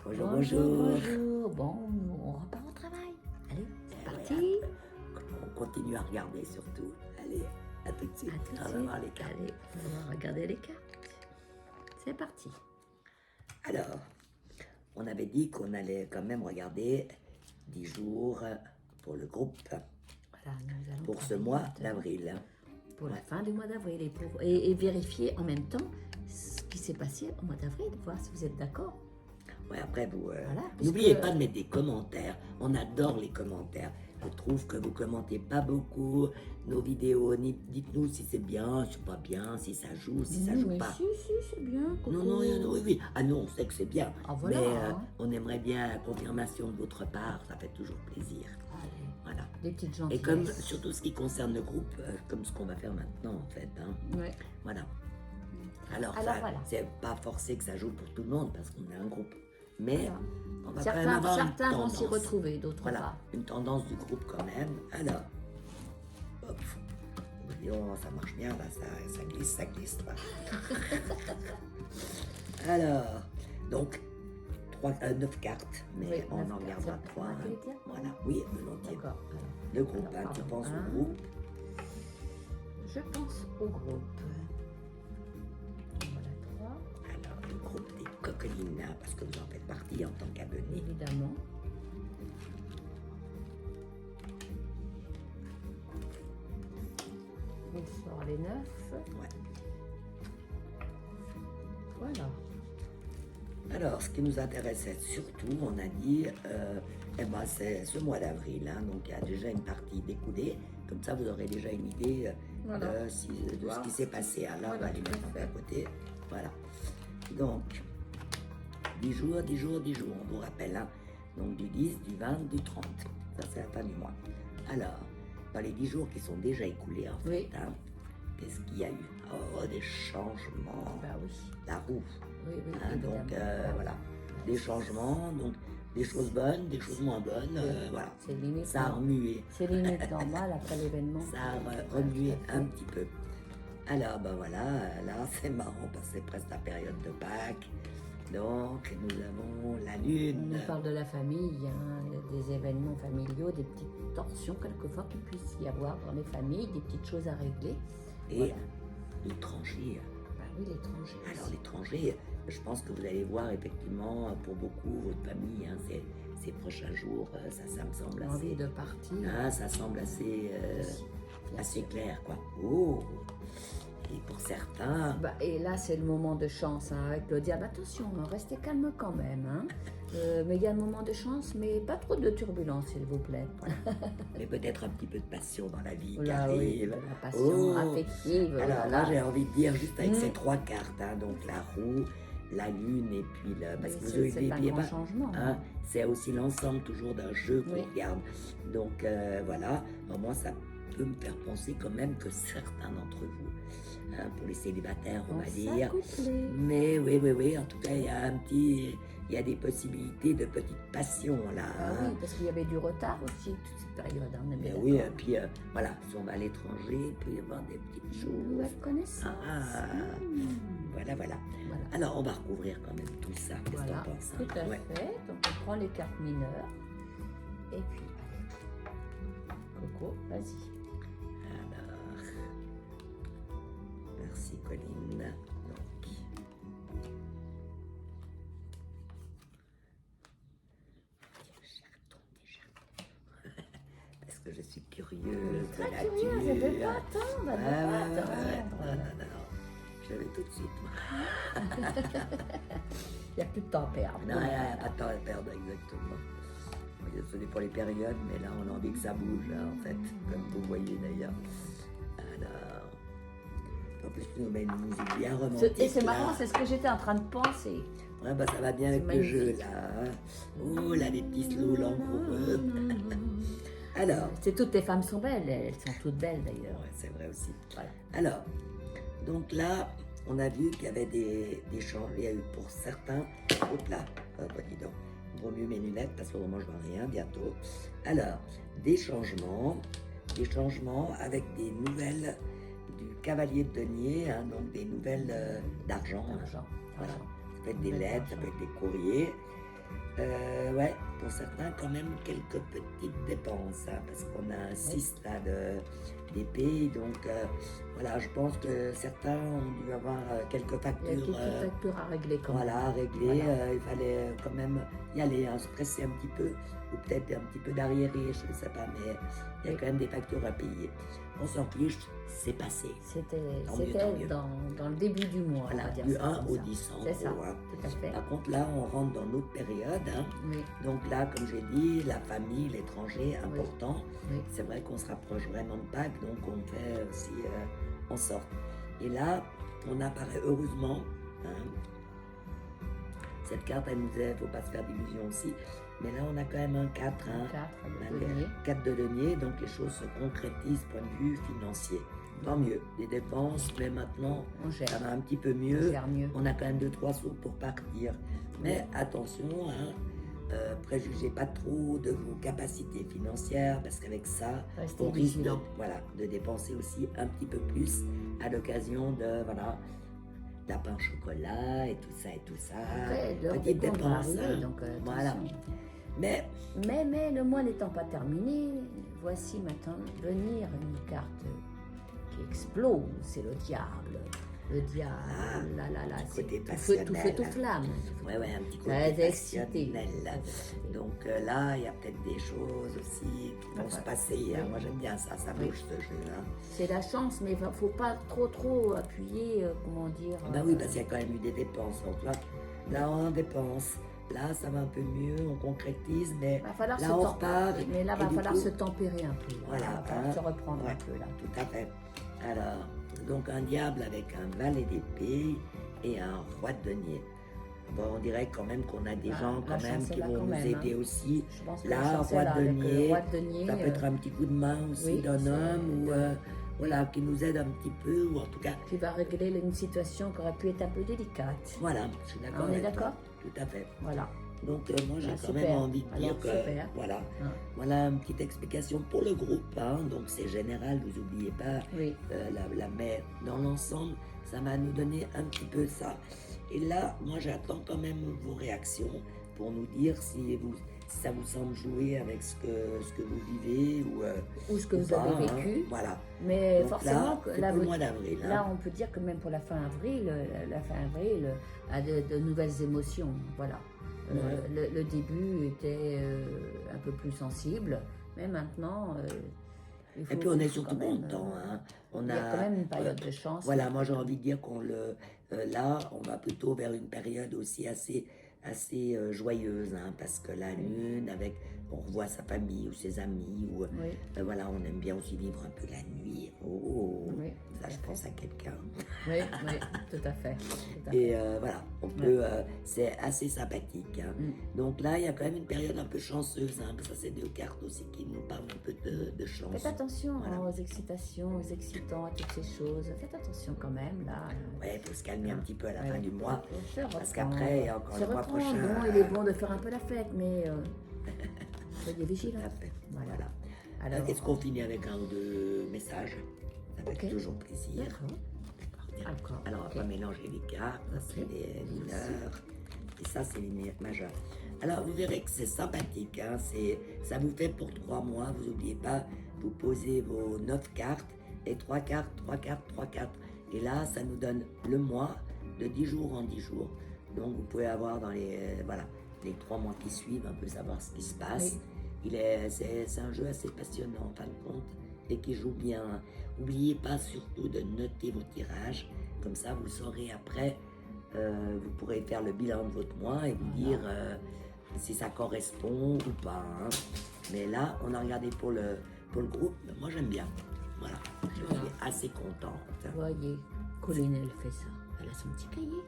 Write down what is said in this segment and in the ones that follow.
Bonjour, Bonjour, bonjour. bonjour. Bon, on repart au travail. Allez, c'est parti. On continue à regarder surtout. Allez, à tout de suite. À tout de On va suite. voir les cartes. Allez, on va regarder les cartes. C'est parti. Alors, on avait dit qu'on allait quand même regarder 10 jours pour le groupe, Voilà, nous allons pour ce travailler mois maintenant d'avril. pour la Ouais. fin du mois d'avril et vérifier en même temps ce qui s'est passé au mois d'avril, voir si vous êtes d'accord. Ouais, après, vous Voilà, n'oubliez puisque- pas de mettre des commentaires. On adore les commentaires. Je trouve que vous commentez pas beaucoup nos vidéos. Dites-nous si c'est bien, si c'est pas bien, si ça joue, si ça Non, joue mais pas. si, c'est bien. Coco. Non, oui, oui. Ah non, on sait que c'est bien. Ah, voilà, Mais hein. on aimerait bien la confirmation de votre part. Ça fait toujours plaisir. Allez, Voilà. des petites Et gentillesses. comme surtout ce qui concerne le groupe, comme ce qu'on va faire maintenant en fait. Hein. Ouais. Voilà. Alors, Alors, voilà. c'est pas forcé que ça joue pour tout le monde parce qu'on est un groupe. Mais Voilà. on va quand même avoir Certains une vont s'y tendance. retrouver, d'autres Voilà, pas. une tendance du groupe quand même. Alors, hop. Voyons, ça marche bien là, ça glisse là. Alors, donc, 9 cartes, mais Oui, on 9 en cartes. gardera Ça 3. va te les dire Voilà, oui, volontiers. D'accord. Le groupe, Alors, hein, tu pardon, penses un. au groupe. Je pense au groupe. Voilà 3, Alors, le groupe des coquelines, hein, parce que vous en faites partie en tant qu'abonné. évidemment. On sort les 9. Ouais. Voilà. Alors, ce qui nous intéressait surtout, on a dit, c'est ce mois d'avril, hein, donc il y a déjà une partie découlée. Comme ça, vous aurez déjà une idée Voilà. de ce qui s'est passé. Alors, on va Voilà, les tout à mettre un peu à fait. côté. Voilà. Donc, 10 jours, 10 jours, 10 jours, on vous rappelle. Hein. Donc, du 10, du 20, du 30. Ça, c'est la fin du mois. Alors, dans les 10 jours qui sont déjà écoulés, en Oui. fait, hein, qu'est-ce qu'il y a eu? Oh, des changements. Bah oui. La roue. Oui, oui, Hein, évidemment. donc voilà, des changements, donc des choses bonnes, des choses moins bonnes, voilà. C'est limite. Ça a remué, C'est limite normal après l'événement. ça a remué un petit peu. Alors ben voilà, là c'est marrant parce que c'est presque la période de Pâques. Donc nous avons la On lune. nous parle de la famille, hein, des événements familiaux, des petites tensions quelquefois qu'il puisse y avoir dans les familles, des petites choses à régler. Et Voilà. l'étranger. Bah oui, l'étranger. Alors aussi. l'étranger, je pense que vous allez voir effectivement pour beaucoup votre famille, hein, ces prochains jours, ça me semble L'envie assez. de partir. Ah, ça semble assez clair, quoi. Oh! Et pour certains, Bah, et là, c'est le moment de chance, hein, avec le diable. Attention, hein, restez calme quand même. Hein. Mais il y a un moment de chance, mais pas trop de turbulence, s'il vous plaît. mais peut-être un petit peu de passion dans la vie qui Là, oui, arrive. la passion Oh. affective. Alors voilà. là, j'ai envie de dire, juste avec Mm. ces 3 cartes, hein, donc la roue, la lune et puis le... Parce que vous C'est un n'oubliez grand pas, changement. hein, c'est aussi l'ensemble toujours d'un jeu qu'on Oui. regarde. Donc voilà, alors moi ça peut me faire penser quand même que certains d'entre vous, hein, pour les célibataires on va dire, s'accoupler. mais oui, en tout cas il y a des possibilités de petites passions là. Ah hein. oui, parce qu'il y avait du retard aussi toute cette période. Hein, on est bien Mais oui, d'accord. puis voilà, si on va à l'étranger, il peut y avoir des petites Une choses. nouvelle connaissance. Ah, voilà. Voilà. Alors on va recouvrir quand même tout ça, qu'est-ce que Voilà, t'en penses? tout à Hein? Ouais. fait. Donc on prend les cartes mineures. Et puis, allez. Coco, vas-y. Alors, merci Colline. Donc, parce que je suis curieuse de Très la curieuse, elle ne veut nature. pas attendre. Elle Ah, ne veut pas attendre. non. Je vais tout de suite. Moi. Il n'y a plus de temps à perdre. Non, il n'y a pas de temps à perdre, exactement. Ce n'est pas les périodes, mais là, on a envie que ça bouge, là, en fait, comme vous voyez d'ailleurs. Alors, en plus, tu nous mets une musique bien romantique. Et c'est là. marrant, c'est ce que j'étais en train de penser. Ouais, bah, ça va bien avec C'est le jeu, magnifique. là. Hein. Oh, là, les petits slows langoureux. Alors, C'est toutes les femmes sont belles, elles sont toutes belles d'ailleurs. ouais, c'est vrai aussi. Voilà. Alors, donc là, on a vu qu'il y avait des changements. Il y a eu pour certains. Hop là, bah, dis donc. Vaut mieux mes lunettes parce que vraiment je vois rien bientôt. Alors, des changements avec des nouvelles du cavalier de denier, hein, donc des nouvelles d'argent. Argent. Voilà. Argent. Ça peut être des Nouvelles lettres, ça peut d'argent. être des courriers. Ouais, pour certains, quand même, quelques petites dépenses, hein, parce qu'on a un 6 là d'épée, donc voilà, je pense que certains ont dû avoir quelques Il y a factures. quelques factures à régler quand même. Voilà, à régler, Voilà. il fallait quand même y aller, hein, se presser un petit peu, ou peut-être un petit peu d'arriéré, je ne sais pas, mais il y a Oui. quand même des factures à payer. On s'en fiche, c'est passé. C'était Tant mieux, tant mieux. dans le début du mois, on Voilà, va dire du ça 1 comme au ça. 10 en C'est gros, ça, hein. tout à fait. Par contre, là, on rentre dans notre période, hein. Oui, Donc là, comme j'ai dit, la famille, l'étranger, important. oui. C'est vrai qu'on se rapproche vraiment de Pâques, donc on fait aussi en sorte. Et là, on apparaît heureusement, hein, cette carte, elle nous dit, il ne faut pas se faire d'illusions aussi. Mais là, on a quand même un 4, hein, 4 de denier. 4 de denier, donc les choses se concrétisent point de vue financier. Tant mieux, les dépenses, mais maintenant, On gère. ça va un petit peu On mieux. gère mieux. On a quand même 2-3 sous pour partir. Mais attention, hein, préjugez pas trop de vos capacités financières, parce qu'avec ça, Restez on risque vigilant. de dépenser aussi un petit peu plus à l'occasion de, lapin au chocolat et tout ça et tout ça. Après, l'heure des Petites comptes va dépenses. arriver, Hein. donc Voilà. attention. Mais Mais le mois n'étant pas terminé, voici maintenant venir une carte qui explose, c'est le diable. Le diable, là, c'est côté tout feu, tout passionnel. flamme. ouais, un petit côté Très excité. passionnel. Très excité. Donc là, il y a peut-être des choses aussi qui vont se passer. Hein. Oui. Moi, j'aime bien ça, ça Oui. bouge ce jeu. Hein. C'est la chance, mais il ne faut pas trop appuyer, comment dire. Ben oui, parce qu'il y a quand même eu des dépenses. Donc là on dépense. Là, ça va un peu mieux, on concrétise, mais va falloir là, se on tem- repart. Mais là, et va du falloir coup- se tempérer un peu. Voilà, Va falloir hein. se reprendre Ouais. un peu là. Tout à fait. Alors, donc un diable avec un valet d'épée et un roi de denier. Bon, on dirait quand même qu'on a des La- gens la quand même chance est qui là vont quand nous même, aider hein. aussi. Je pense que Là, la chance est roi là, de avec denier, le roi de denier. ça peut être un petit coup de main aussi oui, d'un c'est- homme ou voilà, qui nous aide un petit peu, ou en tout cas, qui va régler une situation qui aurait pu être un peu délicate. voilà, je suis d'accord On est avec toi. d'accord? Tout à fait. Voilà. Donc moi j'ai Ah, quand super. même envie de dire Alors, que super. voilà, Hein. voilà une petite explication pour le groupe, hein. Donc c'est général, vous n'oubliez pas, Oui. mais dans l'ensemble, ça va nous donner un petit peu ça. Et là, moi j'attends quand même vos réactions pour nous dire si ça vous semble jouer avec ce que vous vivez Ou ce que ou vous pas, avez hein. vécu. Voilà. Mais Donc forcément, là, que c'est là, pour le mois d'avril. Hein. là, on peut dire que même pour la fin avril, a de nouvelles émotions. Voilà. Le début était un peu plus sensible, mais maintenant, il faut. Et puis on est il faut surtout quand même, content. Hein. Il y a quand même une période de chance. Voilà, moi j'ai envie de dire qu'on là, on va plutôt vers une période aussi assez joyeuse, hein, parce que la lune, on revoit sa famille ou ses amis, ou Oui. voilà, on aime bien aussi vivre un peu la nuit. Oh, Oui, ça je pense à quelqu'un. Oui, tout à fait. Tout à Et fait. voilà, on peut, c'est assez sympathique. Hein. Donc là, il y a quand même une période un peu chanceuse, hein, parce que ça c'est deux cartes aussi qui nous parlent un peu de chance. Faites attention Voilà. aux excitations, aux excitants, à toutes ces choses. Faites attention quand même, là. Ouais, il faut se calmer un petit peu à la Ouais. fin du mois. Faut se Parce reprendre. qu'après, il y a encore Se le mois reprendre. prochain. Bon, il est bon de faire un peu la fête, mais soyez Tout vigilants. à fait. Voilà. Voilà. Alors, Est-ce qu'on finit avec un ou deux messages? Avec Ok. toujours plaisir. D'accord. D'accord. D'accord. Alors, on Ok. va pas mélanger les cartes. Ça, c'est Ok. les mineurs. Et ça, c'est les majeurs. Alors, vous verrez que c'est sympathique. Hein. Ça vous fait pour 3 mois. Vous n'oubliez pas, vous posez vos 9 cartes et 3 cartes, 3 cartes, 3 cartes. Et là, ça nous donne le mois de 10 jours en 10 jours. Donc, vous pouvez avoir dans les 3 mois qui suivent, un peu savoir ce qui se passe. C'est un jeu assez passionnant, en fin de compte, et qui joue bien. N'oubliez pas surtout de noter vos tirages. Comme ça, vous saurez après, vous pourrez faire le bilan de votre mois et vous dire si ça correspond ou pas. Hein. Mais là, on a regardé pour le groupe. Moi, j'aime bien. Voilà, je suis assez contente. Vous voyez, Colline, elle fait ça. Elle a son petit cahier.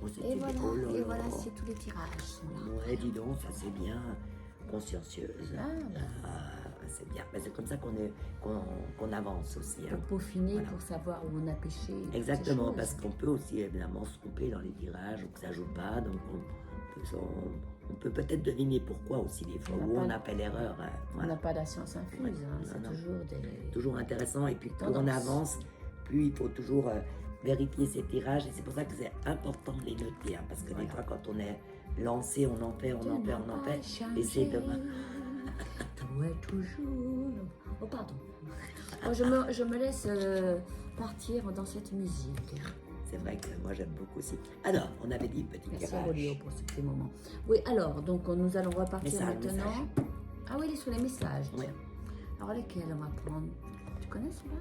Bon, c'est Et voilà, oh là et là. voilà, c'est tous les tirages. sont là. Ouais, dis donc, ça c'est bien consciencieuse. Ah, bah. C'est bien. Mais c'est comme ça qu'on avance aussi. Hein. Pour peaufiner, Voilà. pour savoir où on a péché. toutes ces Exactement, choses. parce qu'on peut aussi évidemment se tromper dans les tirages ou que ça joue pas. Donc on peut peut-être deviner pourquoi aussi des fois, On n'a où pas on le- a fait l'erreur. Hein. On Voilà. n'a pas la science infuse, Ouais. hein, Non, c'est non. toujours des. Toujours intéressant. Et puis plus on Tendance. avance, plus il faut toujours vérifier ses tirages et c'est pour ça que c'est important de les noter, hein, parce que des fois quand on est lancé, on en fait, et c'est demain. Tout est toujours... Oh pardon. Oh, je me laisse partir dans cette musique. C'est vrai que moi j'aime beaucoup aussi. Alors, on avait dit petit Merci tirage. Rolio pour ce petit moment. Oui, alors, donc nous allons repartir Message, maintenant. message. Ah oui, il est sur les messages. Oui. Alors lesquels on va prendre? Tu connais celui-là?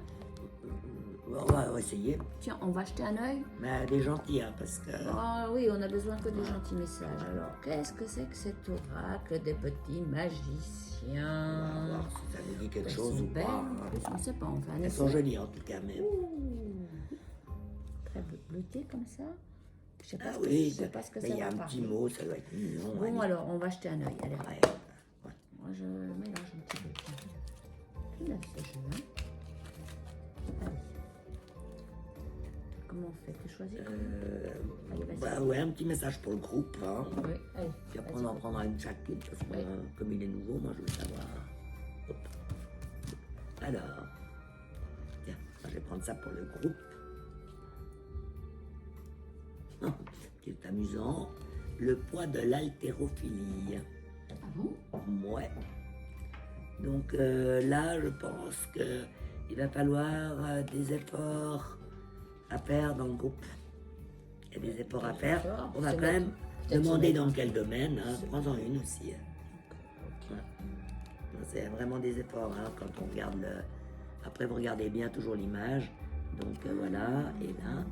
On va essayer. Tiens, on va jeter un œil. Mais des gentils, hein, parce que... Ah oui, on a besoin que des gentils messages. Alors, qu'est-ce que c'est que cet oracle des petits On va magiciens? voir si ça nous dit quelque Elles chose sont ou belles, pas. en plus, on ne sait pas, on fait un Elles sont essai. jolies en tout cas, mais... Ouh. Très bleutées comme ça. Je sais pas, Ah ce que, oui, je sais pas ce que mais ça il y a va un parler. petit mot, ça doit être mignon. Bon, allez. alors, on va jeter un œil. Allez, Ouais, ouais. moi je mélange un petit peu. Tout neuf ce jeu, hein. Allez. Comment on fait? Tu choisis? Allez, vas-y. Bah ouais, un petit message pour le groupe, hein. Oui, allez. Puis après vas-y. on en prendra une chacune, parce que Oui. comme il est nouveau, moi je veux savoir. Hop. Alors, tiens, moi, je vais prendre ça pour le groupe. Ah, c'est amusant. Le poids de l'haltérophilie. Ah bon? Ouais. Donc là, je pense qu'il va falloir des efforts à faire dans le groupe. Il y a des efforts à faire. On va C'est quand même peut-être demander se dans quel domaine. Hein. Prends-en une aussi. Ouais. C'est vraiment des efforts hein, quand on regarde le... Après, vous regardez bien toujours l'image. Donc voilà. Et là,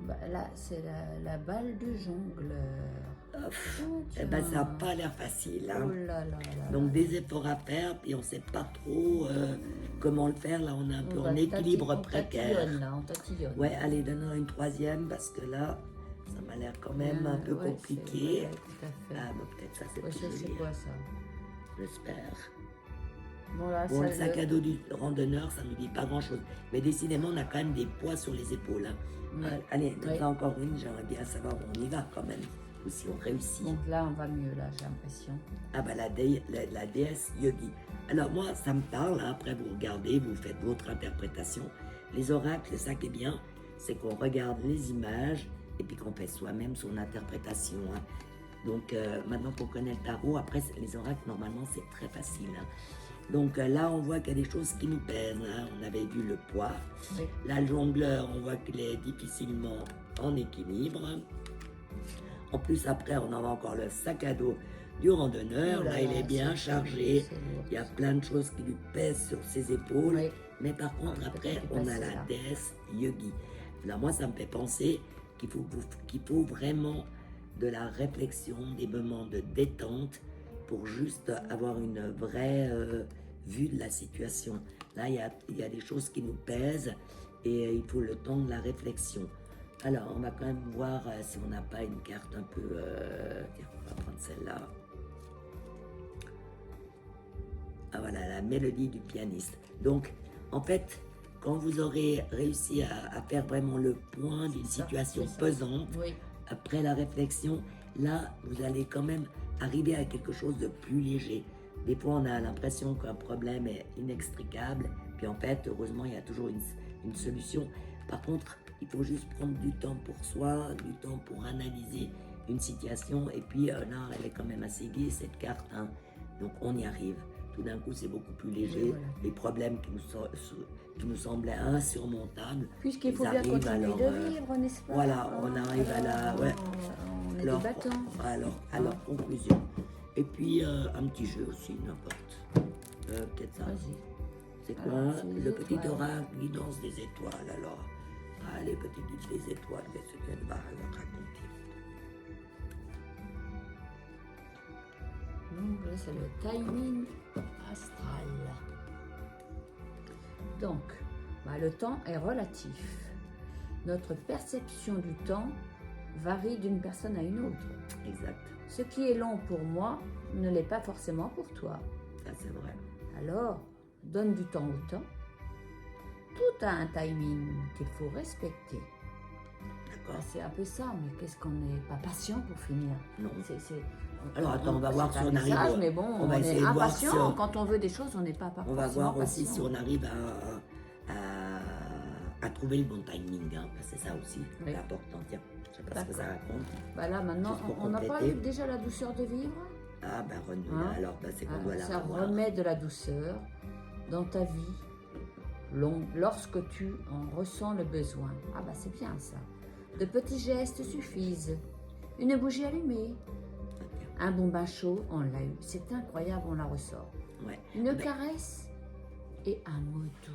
Bah, là, c'est la balle du jongleur. Oh, eh ben, ça n'a tiens. pas l'air facile. Hein. Oh là là là. Donc des efforts à faire, puis on ne sait pas trop comment le faire. Là, on est un peu On en va équilibre on précaire. tatillonne, là, on tatillonne. Ouais, allez, donne-en une troisième, parce que là, ça m'a l'air quand même un peu Ouais, compliqué. c'est- ouais, tout à fait. Ah, bah, peut-être ça, c'est Ouais, plus c'est joli. quoi ça? J'espère. Bon, là, Bon, ça, le sac à dos du randonneur, ça ne nous dit pas grand-chose. Mais décidément, on a quand même des poids sur les épaules. Hein. Ouais. Allez, donne Ouais. encore une, j'aimerais bien savoir où on y va quand même. Ou si on réussit. Donc là, on va mieux, là, j'ai l'impression. Ah bah la déesse Yogi. Alors moi, ça me parle, hein. Après vous regardez, vous faites votre interprétation. Les oracles, ça qui est bien, c'est qu'on regarde les images et puis qu'on fait soi-même son interprétation. Hein. Donc maintenant qu'on connaît le tarot, après les oracles, normalement, c'est très facile. Hein. Donc là, on voit qu'il y a des choses qui nous pèsent. Hein. On avait vu le poids. Oui. Là, le jongleur, on voit qu'il est difficilement en équilibre. En plus, après, on en a encore le sac à dos du randonneur. Oh là Là, il là, est bien c'est chargé. c'est lourd. Il y a plein de choses qui lui pèsent sur ses épaules. Oui. Mais par contre, Ah, après, peut-être on a passer la là. déesse Yogi. Là, moi, ça me fait penser qu'il faut vraiment de la réflexion, des moments de détente pour juste avoir une vraie vue de la situation. Là, il y a des choses qui nous pèsent et il faut le temps de la réflexion. Alors, on va quand même voir si on n'a pas une carte un peu... tiens, on va prendre celle-là. Ah voilà, la mélodie du pianiste. Donc, en fait, quand vous aurez réussi à faire vraiment le point d'une situation c'est ça. pesante, Oui. après la réflexion, là, vous allez quand même arriver à quelque chose de plus léger. Des fois, on a l'impression qu'un problème est inextricable, puis en fait, heureusement, il y a toujours une solution. Par contre, il faut juste prendre du temps pour soi, du temps pour analyser une situation, et puis là, elle est quand même assez gaie, cette carte, hein. Donc on y arrive. Tout d'un coup, c'est beaucoup plus léger. Oui, voilà. Les problèmes qui nous semblaient insurmontables, Puisqu'il ils faut bien arrivent, continuer alors, de vivre, n'est-ce pas? voilà, on arrive à la... Ouais. On est Alors, des battants. à leur conclusion. Et puis, un petit jeu aussi, n'importe. Peut-être ça. Vas-y. C'est quoi Alors, c'est les le petit étoiles. oracle guidance des étoiles, alors. Ah, les petits guides des étoiles, qu'est-ce qu'elle va nous raconter? Donc là, c'est le timing astral. Donc, le temps est relatif. Notre perception du temps varie d'une personne à une autre. Exact. Ce qui est long pour moi ne l'est pas forcément pour toi. Ça, c'est vrai. Alors, donne du temps au temps. Tout a un timing qu'il faut respecter. D'accord. C'est un peu ça, mais qu'est-ce qu'on n'est pas patient pour finir? Non. Alors attends, on va voir c'est si un on arrive, message, mais bon, on va on essayer est de voir impatient. si on- Quand on veut des choses, on n'est pas On va forcément voir aussi patient. si on arrive à trouver le bon timing, hein. C'est ça aussi, Oui. l'important. Tiens, je sais pas ce que ça D'accord. raconte. Bah là, maintenant, Juste pour on a compléter. parlé déjà de la douceur de vivre. Ah, ben renouer, Hein? alors ben, c'est qu'on doit la Ça revoir. remet de la douceur dans ta vie lorsque tu en ressens le besoin. Ah bah c'est bien ça. De petits gestes suffisent. Une bougie allumée, un bon bain chaud, on l'a eu. C'est incroyable, on la ressort. Ouais. Une Ben, caresse et un mot doux.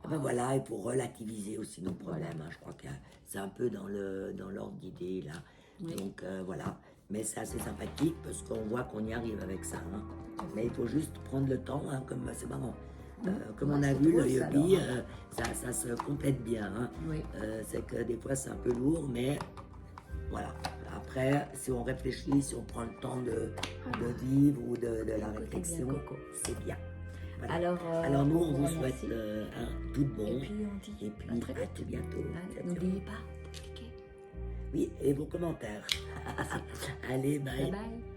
ah ben voilà, et pour relativiser aussi nos problèmes, hein, je crois que c'est un peu dans l'ordre d'idée là. Oui. Donc voilà, mais c'est assez sympathique parce qu'on voit qu'on y arrive avec ça. Hein. Mais il faut juste prendre le temps, hein, comme c'est marrant. Comme on a c'est vu, drôle, le ça, yogi, alors, ça se complète bien. Hein. Oui. C'est que des fois c'est un peu lourd, mais voilà. Après, si on réfléchit, si on prend le temps de vivre ou de la Écoutez réflexion, bien, Coco. c'est bien. Voilà. Alors, nous, on vous souhaite remercie. tout de bon. Et puis on dit Et puis, à très à vite. tout bientôt. Allez, Ciao, ciao. n'oubliez pas de cliquer. Oui, et vos commentaires. Allez, bye. Bye bye.